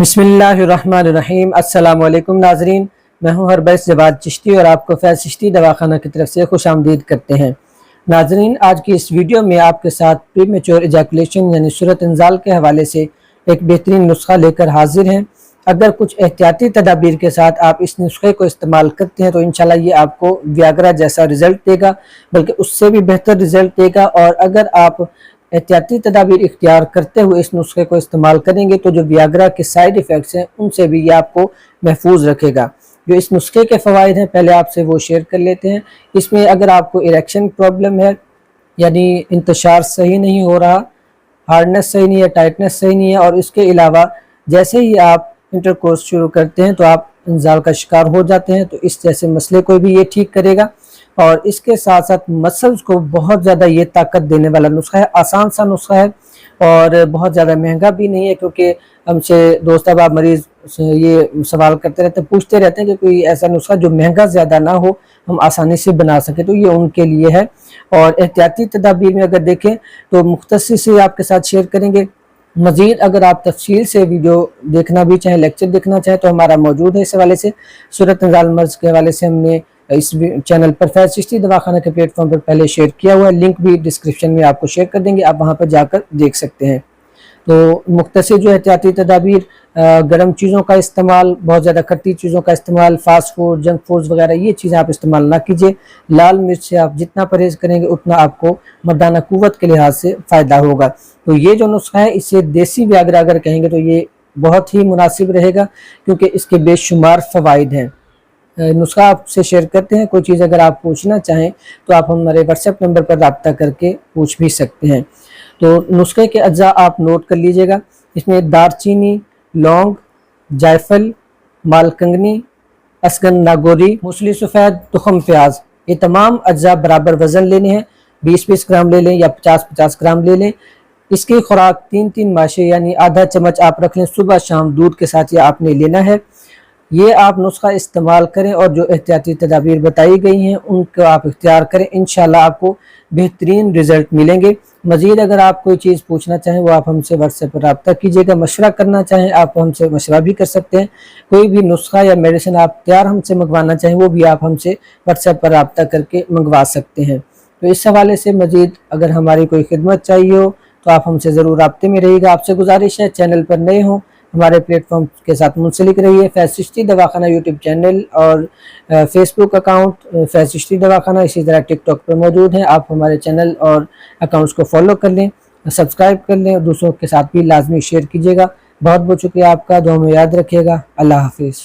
बिस्मिल्लाहिर्रहमानिर्रहीम। अस्सलाम वालेकुम नाजरीन, मैं हूं हरबैस जवाद चिश्ती और आपको फैज़ चिश्ती दवाखाना की तरफ से खुश आमदीद करते हैं। नाजरीन, आज की इस वीडियो में आपके साथ प्रीमेच्योर इजैकुलेशन यानी सूरत इंजाल के हवाले से एक बेहतरीन नुस्खा लेकर हाजिर हैं। अगर कुछ एहतियाती तदाबीर के साथ आप इस नुस्खे को इस्तेमाल करते हैं तो इंशाल्लाह ये आपको वियाग्रा जैसा रिज़ल्ट देगा, बल्कि उससे भी बेहतर रिज़ल्ट देगा। और अगर आप एहतियाती तदाबीर इख्तियार करते हुए इस नुस्खे को इस्तेमाल करेंगे तो जो वियाग्रा के साइड इफ़ेक्ट्स हैं उनसे भी ये आपको महफूज रखेगा। जो इस नुस्खे के फ़वाइद हैं पहले आपसे वो शेयर कर लेते हैं। इसमें अगर आपको इरेक्शन प्रॉब्लम है, यानी इंतशार सही नहीं हो रहा, हार्डनेस सही नहीं है, टाइटनेस सही नहीं है, और इसके अलावा जैसे ही आप इंटरकोर्स शुरू करते हैं तो आप इंजाल का शिकार हो जाते हैं, तो इस जैसे मसले को भी ये ठीक करेगा। और इसके साथ साथ मसल्स को बहुत ज़्यादा ये ताकत देने वाला नुस्खा है। आसान सा नुस्खा है और बहुत ज़्यादा महंगा भी नहीं है, क्योंकि हमसे दोस्त अहबाब मरीज़ ये सवाल करते रहते हैं, पूछते रहते हैं कि कोई ऐसा नुस्खा जो महंगा ज़्यादा ना हो, हम आसानी से बना सकें, तो ये उनके लिए है। और एहतियाती तदाबीर में अगर देखें तो मुख्तसर से आपके साथ शेयर करेंगे। मज़ीद अगर आप तफसील से वीडियो देखना भी चाहें, लेक्चर देखना चाहें, तो हमारा मौजूद है। इस हवाले से सूरत इंजाल मर्ज के हवाले से हमने इस चैनल पर फैज़ चिश्ती दवाखाना के प्लेटफॉर्म पर पहले शेयर किया हुआ है, लिंक भी डिस्क्रिप्शन में आपको शेयर कर देंगे, आप वहां पर जाकर देख सकते हैं। तो मुख्तसर जो एहतियाती तदाबीर, गर्म चीज़ों का इस्तेमाल, बहुत ज़्यादा खट्टी चीज़ों का इस्तेमाल, फास्ट फूड, जंक फूड्स वगैरह, ये चीज़ें आप इस्तेमाल ना कीजिए। लाल मिर्च से आप जितना परहेज़ करेंगे उतना आपको मर्दाना कुव्वत के लिहाज से फ़ायदा होगा। तो ये जो नुस्खा है इसे देसी वियाग्रा अगर कहेंगे तो ये बहुत ही मुनासिब रहेगा, क्योंकि इसके बेशुमार फ़वाइद हैं। नुस्खा आपसे शेयर करते हैं। कोई चीज़ अगर आप पूछना चाहें तो आप हमारे व्हाट्सएप नंबर पर रब्ता करके पूछ भी सकते हैं। तो नुस्खे के अज्जा आप नोट कर लीजिएगा। इसमें दारचीनी, लौंग, जायफल, मालकंगनी, असगन नागोरी, मूसली सफ़ेद, तुखम प्याज, ये तमाम अज्जा बराबर वज़न लेने हैं। 20-20 ग्राम ले लें या 50-50 ग्राम ले लें। इसकी खुराक 3-3 माशे यानी आधा चम्मच आप रख लें, सुबह शाम दूध के साथ ये आपने लेना है। ये आप नुस्खा इस्तेमाल करें और जो एहतियाती तदाबीर बताई गई हैं उनको आप इख्तियार करें, इंशाल्लाह आपको बेहतरीन रिज़ल्ट मिलेंगे। मज़ीद अगर आप कोई चीज़ पूछना चाहें वो आप हमसे व्हाट्सएप पर रब्ता कीजिएगा। मशवरा करना चाहें आप हमसे मशवरा भी कर सकते हैं। कोई भी नुस्खा या मेडिसिन आप तैयार हमसे मंगवाना चाहें वो भी आप हमसे व्हाट्सएप पर रब्ता करके मंगवा सकते हैं। तो इस हवाले से मज़ीद अगर हमारी कोई खिदमत चाहिए हो तो आप हमसे ज़रूर रब्ते में रहिएगा। आपसे गुजारिश है, चैनल पर नए हों हमारे प्लेटफॉर्म के साथ मुंसलिक रहिए। फैज़ चिश्ती दवाखाना यूट्यूब चैनल और फेसबुक अकाउंट फैज़ चिश्ती दवाखाना, इसी तरह टिकटॉक पर मौजूद हैं। आप हमारे चैनल और अकाउंट्स को फॉलो कर लें, सब्सक्राइब कर लें और दूसरों के साथ भी लाजमी शेयर कीजिएगा। बहुत बहुत शुक्रिया आपका, दुआ में याद रखिएगा। अल्लाह हाफिज़।